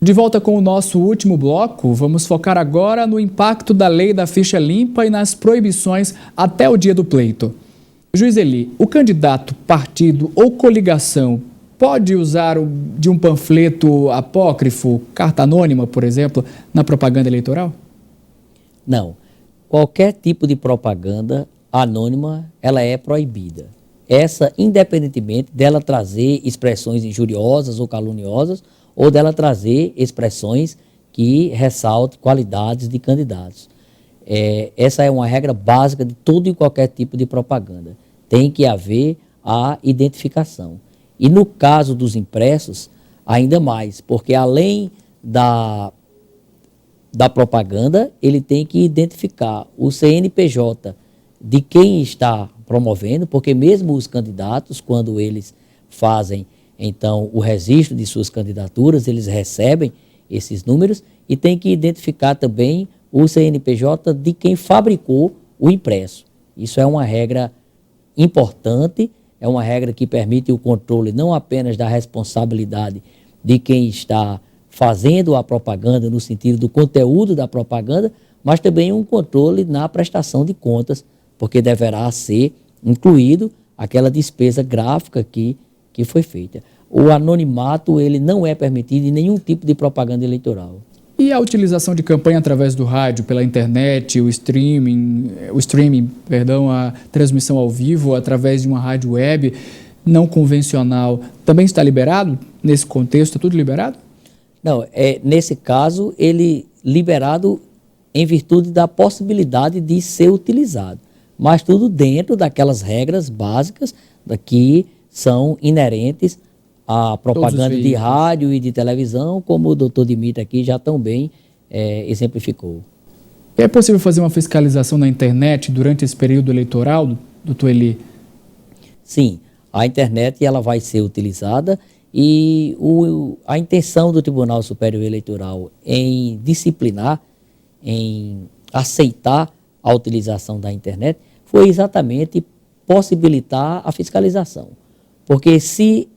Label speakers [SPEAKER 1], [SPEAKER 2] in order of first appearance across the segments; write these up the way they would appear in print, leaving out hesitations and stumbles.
[SPEAKER 1] De volta com o nosso último bloco, vamos focar agora no impacto da lei da ficha limpa e nas proibições até o dia do pleito. Juiz Eli, o candidato, partido ou coligação pode usar de um panfleto apócrifo, carta anônima, por exemplo, na propaganda eleitoral?
[SPEAKER 2] Não. Qualquer tipo de propaganda anônima, ela é proibida. Essa, independentemente dela trazer expressões injuriosas ou caluniosas, ou dela trazer expressões que ressaltem qualidades de candidatos. Essa é uma regra básica de todo e qualquer tipo de propaganda. Tem que haver a identificação. E no caso dos impressos, ainda mais, porque além da propaganda, ele tem que identificar o CNPJ de quem está promovendo, porque mesmo os candidatos, quando eles fazem então o registro de suas candidaturas, eles recebem esses números e tem que identificar também o CNPJ de quem fabricou o impresso. Isso é uma regra importante, é uma regra que permite o controle não apenas da responsabilidade de quem está fazendo a propaganda no sentido do conteúdo da propaganda, mas também um controle na prestação de contas, porque deverá ser incluído aquela despesa gráfica que foi feita. O anonimato ele não é permitido em nenhum tipo de propaganda eleitoral.
[SPEAKER 1] E a utilização de campanha através do rádio, pela internet, o streaming, a transmissão ao vivo através de uma rádio web não convencional, também está liberado? Nesse contexto, é tudo liberado?
[SPEAKER 2] Não, nesse caso, ele liberado em virtude da possibilidade de ser utilizado, mas tudo dentro daquelas regras básicas que são inerentes à propaganda de rádio e de televisão, como o doutor Dimitri aqui já tão bem exemplificou.
[SPEAKER 1] É possível fazer uma fiscalização na internet durante esse período eleitoral, doutor Eli?
[SPEAKER 2] Sim, a internet ela vai ser utilizada e a intenção do Tribunal Superior Eleitoral em disciplinar, em aceitar a utilização da internet, foi exatamente possibilitar a fiscalização. Porque se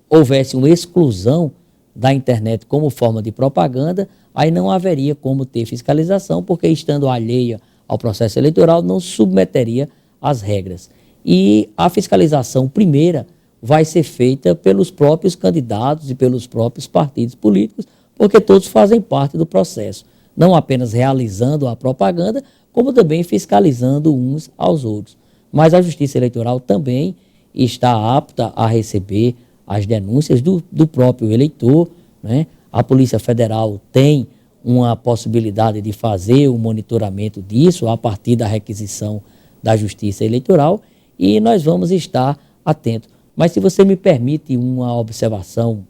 [SPEAKER 2] houvesse uma exclusão da internet como forma de propaganda, aí não haveria como ter fiscalização, porque estando alheia ao processo eleitoral, não submeteria às regras. E a fiscalização primeira vai ser feita pelos próprios candidatos e pelos próprios partidos políticos, porque todos fazem parte do processo, não apenas realizando a propaganda, como também fiscalizando uns aos outros. Mas a Justiça Eleitoral também está apta a receber as denúncias do próprio eleitor, né? A Polícia Federal tem uma possibilidade de fazer o monitoramento disso a partir da requisição da Justiça Eleitoral e nós vamos estar atentos. Mas se você me permite uma observação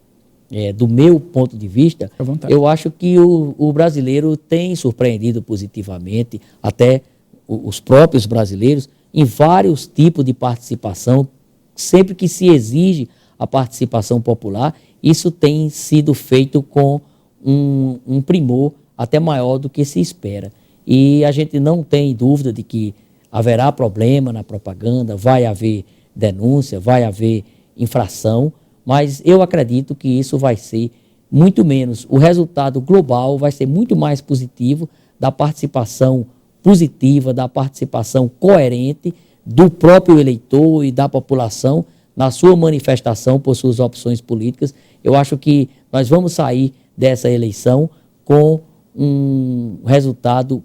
[SPEAKER 2] do meu ponto de vista, eu acho que o brasileiro tem surpreendido positivamente, até os próprios brasileiros, em vários tipos de participação. Sempre que se exige a participação popular, isso tem sido feito com um primor até maior do que se espera. E a gente não tem dúvida de que haverá problema na propaganda, vai haver denúncia, vai haver infração, mas eu acredito que isso vai ser muito menos. O resultado global vai ser muito mais positivo da participação positiva, da participação coerente do próprio eleitor e da população na sua manifestação por suas opções políticas. Eu acho que nós vamos sair dessa eleição com um resultado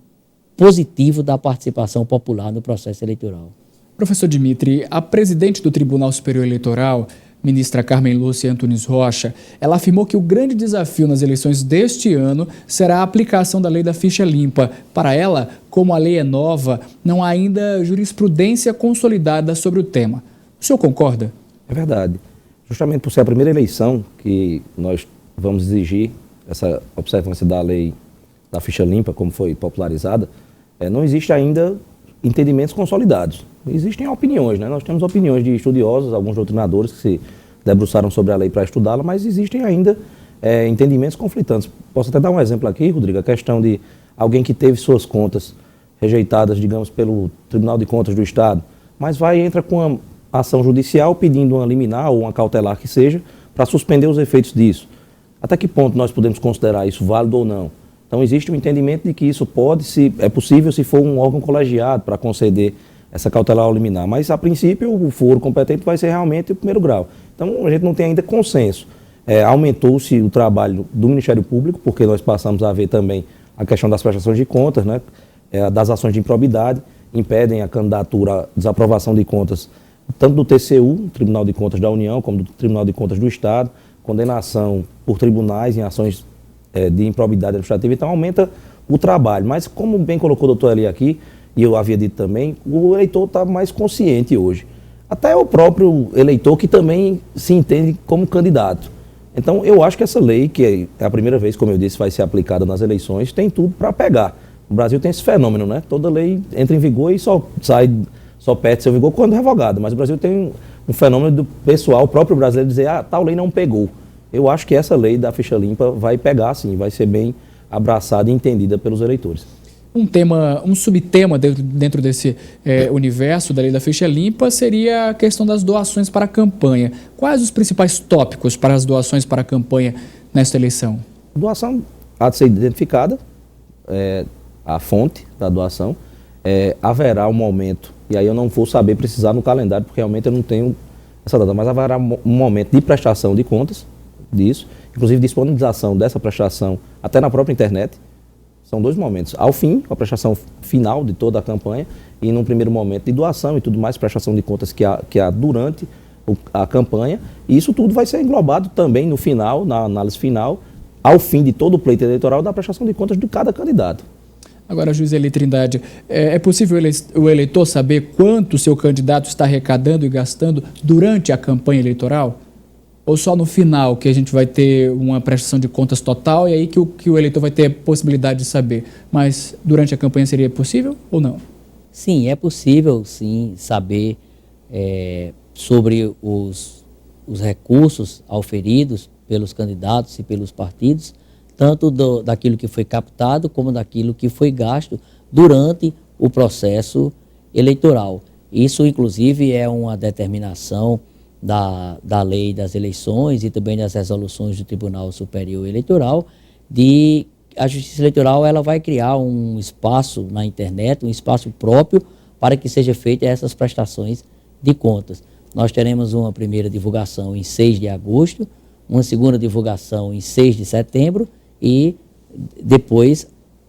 [SPEAKER 2] positivo da participação popular no processo eleitoral.
[SPEAKER 1] Professor Dimitri, a presidente do Tribunal Superior Eleitoral, ministra Carmen Lúcia Antunes Rocha, ela afirmou que o grande desafio nas eleições deste ano será a aplicação da lei da ficha limpa. Para ela, como a lei é nova, não há ainda jurisprudência consolidada sobre o tema. O senhor concorda?
[SPEAKER 3] É verdade. Justamente por ser a primeira eleição que nós vamos exigir essa observância da lei da ficha limpa, como foi popularizada, não existe ainda entendimentos consolidados. Existem opiniões, né? Nós temos opiniões de estudiosos, alguns doutrinadores que se debruçaram sobre a lei para estudá-la, mas existem ainda entendimentos conflitantes. Posso até dar um exemplo aqui, Rodrigo, a questão de alguém que teve suas contas rejeitadas, digamos, pelo Tribunal de Contas do Estado, mas entra com uma ação judicial pedindo uma liminar ou uma cautelar que seja, para suspender os efeitos disso. Até que ponto nós podemos considerar isso válido ou não? Então existe um entendimento de que isso é possível se for um órgão colegiado para conceder essa cautelar liminar, mas a princípio o foro competente vai ser realmente o primeiro grau. Então a gente não tem ainda consenso. Aumentou-se o trabalho do Ministério Público, porque nós passamos a ver também a questão das prestações de contas, né, das ações de improbidade, impedem a candidatura à desaprovação de contas, tanto do TCU, Tribunal de Contas da União, como do Tribunal de Contas do Estado, condenação por tribunais em ações de improbidade administrativa, então aumenta o trabalho. Mas como bem colocou o doutor Eli aqui, e eu havia dito também, o eleitor está mais consciente hoje. Até o próprio eleitor que também se entende como candidato. Então eu acho que essa lei, que é a primeira vez, como eu disse, vai ser aplicada nas eleições, tem tudo para pegar. O Brasil tem esse fenômeno, né? Toda lei entra em vigor e só perde seu vigor quando revogada. Mas o Brasil tem um fenômeno do pessoal, o próprio brasileiro, dizer, tal lei não pegou. Eu acho que essa lei da ficha limpa vai pegar sim, vai ser bem abraçada e entendida pelos eleitores.
[SPEAKER 1] Um subtema dentro desse universo da lei da ficha limpa seria a questão das doações para a campanha. Quais os principais tópicos para as doações para a campanha nesta eleição?
[SPEAKER 3] Doação há de ser identificada, a fonte da doação. Haverá um momento, e aí eu não vou saber precisar no calendário, porque realmente eu não tenho essa data, mas haverá um momento de prestação de contas disso, inclusive disponibilização dessa prestação até na própria internet. São 2 momentos. Ao fim, a prestação final de toda a campanha, e num primeiro momento de doação e tudo mais, prestação de contas que há durante a campanha. E isso tudo vai ser englobado também no final, na análise final, ao fim de todo o pleito eleitoral, da prestação de contas de cada candidato.
[SPEAKER 1] Agora, juiz Eli Trindade, é possível o eleitor saber quanto o seu candidato está arrecadando e gastando durante a campanha eleitoral? Ou só no final que a gente vai ter uma prestação de contas total e aí que o eleitor vai ter a possibilidade de saber? Mas durante a campanha seria possível ou não?
[SPEAKER 2] Sim, é possível sim saber sobre os recursos auferidos pelos candidatos e pelos partidos, tanto daquilo que foi captado como daquilo que foi gasto durante o processo eleitoral. Isso, inclusive, é uma determinação da lei das eleições e também das resoluções do Tribunal Superior Eleitoral, a Justiça Eleitoral ela vai criar um espaço na internet, um espaço próprio para que seja feita essas prestações de contas. Nós teremos uma primeira divulgação em 6 de agosto, uma segunda divulgação em 6 de setembro e depois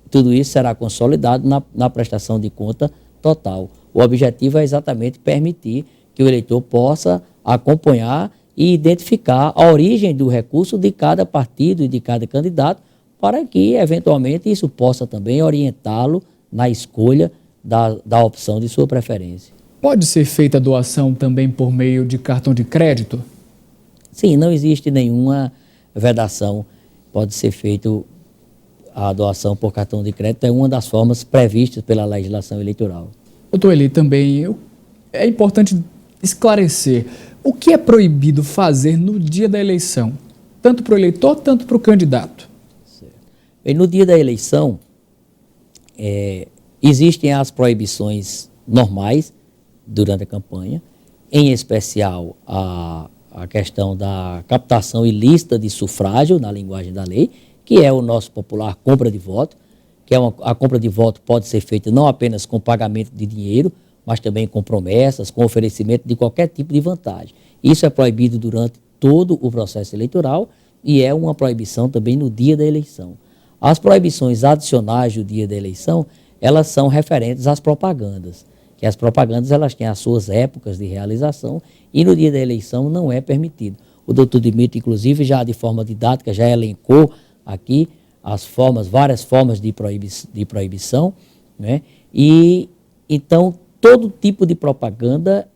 [SPEAKER 2] tudo isso será consolidado na prestação de conta total. O objetivo é exatamente permitir que o eleitor possa acompanhar e identificar a origem do recurso de cada partido e de cada candidato, para que, eventualmente, isso possa também orientá-lo na escolha da opção de sua preferência.
[SPEAKER 1] Pode ser feita a doação também por meio de cartão de crédito?
[SPEAKER 2] Sim, não existe nenhuma vedação. Pode ser feita a doação por cartão de crédito, é uma das formas previstas pela legislação eleitoral.
[SPEAKER 1] Doutor Eli, também é importante esclarecer o que é proibido fazer no dia da eleição, tanto para o eleitor, tanto para o candidato.
[SPEAKER 2] E no dia da eleição, existem as proibições normais durante a campanha, em especial a questão da captação ilícita de sufrágio, na linguagem da lei, que é o nosso popular compra de voto, que a compra de voto pode ser feita não apenas com pagamento de dinheiro, mas também com promessas, com oferecimento de qualquer tipo de vantagem. Isso é proibido durante todo o processo eleitoral e é uma proibição também no dia da eleição. As proibições adicionais do dia da eleição, elas são referentes às propagandas, que as propagandas elas têm as suas épocas de realização e no dia da eleição não é permitido. O doutor Dimito, inclusive, já de forma didática, já elencou aqui várias formas de proibição, né? E então todo tipo de propaganda,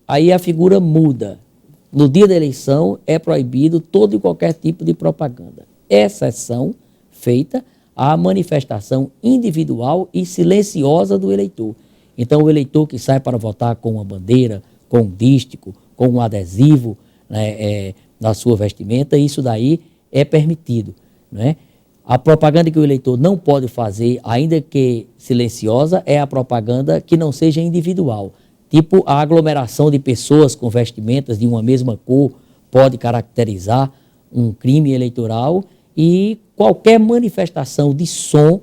[SPEAKER 2] aí a figura muda. No dia da eleição é proibido todo e qualquer tipo de propaganda, exceção feita à manifestação individual e silenciosa do eleitor. Então o eleitor que sai para votar com uma bandeira, com um dístico, com um adesivo, né, na sua vestimenta, isso daí é permitido, né? A propaganda que o eleitor não pode fazer, ainda que silenciosa, é a propaganda que não seja individual. Tipo, a aglomeração de pessoas com vestimentas de uma mesma cor pode caracterizar um crime eleitoral, e qualquer manifestação de som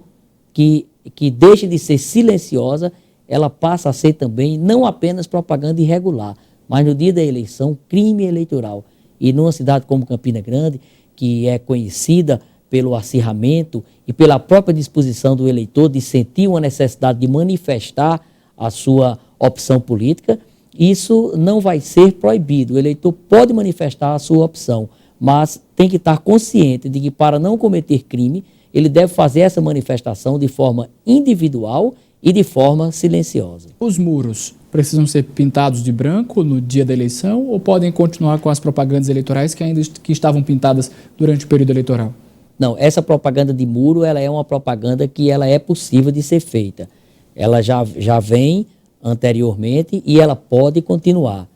[SPEAKER 2] que deixe de ser silenciosa, ela passa a ser também não apenas propaganda irregular, mas no dia da eleição, crime eleitoral. E numa cidade como Campina Grande, que é conhecida pelo acirramento e pela própria disposição do eleitor de sentir uma necessidade de manifestar a sua opção política, isso não vai ser proibido. O eleitor pode manifestar a sua opção, mas tem que estar consciente de que, para não cometer crime, ele deve fazer essa manifestação de forma individual e de forma silenciosa.
[SPEAKER 1] Os muros precisam ser pintados de branco no dia da eleição ou podem continuar com as propagandas eleitorais que estavam pintadas durante o período eleitoral?
[SPEAKER 2] Não, essa propaganda de muro, ela é uma propaganda que ela é possível de ser feita. Ela já vem anteriormente e ela pode continuar.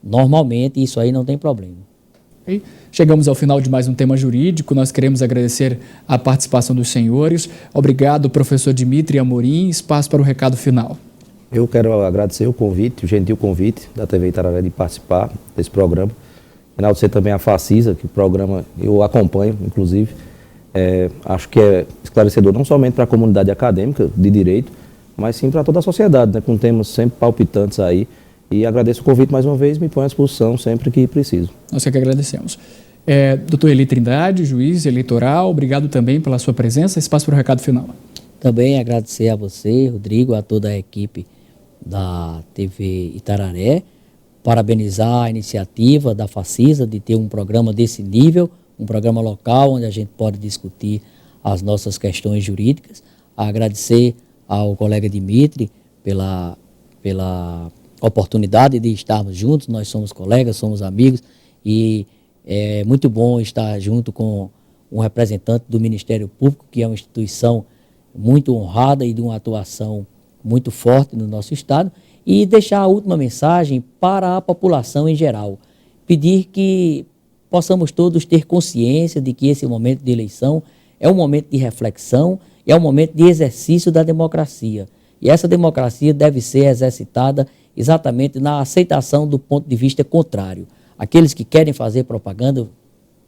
[SPEAKER 2] Normalmente, isso aí não tem problema.
[SPEAKER 1] Okay. Chegamos ao final de mais um tema jurídico. Nós queremos agradecer a participação dos senhores. Obrigado, professor Dimitri Amorim. Espaço para o recado final.
[SPEAKER 3] Eu quero agradecer o convite, o gentil convite da TV Itararé de participar desse programa. Enaltecer também a Facisa, que o programa eu acompanho, inclusive. Acho que é esclarecedor não somente para a comunidade acadêmica de direito, mas sim para toda a sociedade, né, com temas sempre palpitantes aí. E agradeço o convite mais uma vez, me ponho à disposição sempre que preciso.
[SPEAKER 1] Nós que agradecemos. Doutor Eli Trindade, juiz eleitoral, obrigado também pela sua presença. Espaço para o recado final.
[SPEAKER 2] Também agradecer a você, Rodrigo, a toda a equipe da TV Itararé, parabenizar a iniciativa da Facisa de ter um programa desse nível, um programa local onde a gente pode discutir as nossas questões jurídicas. Agradecer ao colega Dimitri pela oportunidade de estarmos juntos. Nós somos colegas, somos amigos e é muito bom estar junto com um representante do Ministério Público, que é uma instituição muito honrada e de uma atuação muito forte no nosso estado, e deixar a última mensagem para a população em geral. Pedir que possamos todos ter consciência de que esse momento de eleição é um momento de reflexão, é um momento de exercício da democracia. E essa democracia deve ser exercitada exatamente na aceitação do ponto de vista contrário. Aqueles que querem fazer propaganda,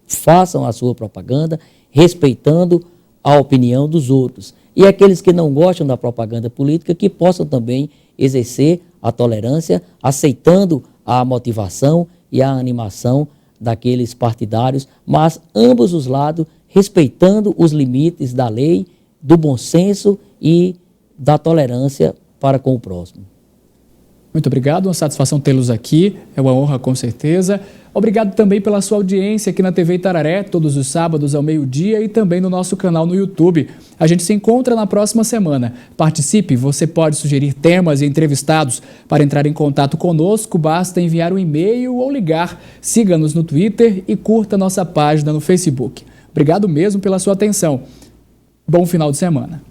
[SPEAKER 2] façam a sua propaganda, respeitando a opinião dos outros. E aqueles que não gostam da propaganda política, que possam também exercer a tolerância, aceitando a motivação e a animação daqueles partidários, mas ambos os lados respeitando os limites da lei, do bom senso e da tolerância para com o próximo.
[SPEAKER 1] Muito obrigado, uma satisfação tê-los aqui, é uma honra com certeza. Obrigado também pela sua audiência aqui na TV Itararé, todos os sábados ao meio-dia e também no nosso canal no YouTube. A gente se encontra na próxima semana. Participe, você pode sugerir temas e entrevistados. Para entrar em contato conosco, basta enviar um e-mail ou ligar. Siga-nos no Twitter e curta nossa página no Facebook. Obrigado mesmo pela sua atenção. Bom final de semana.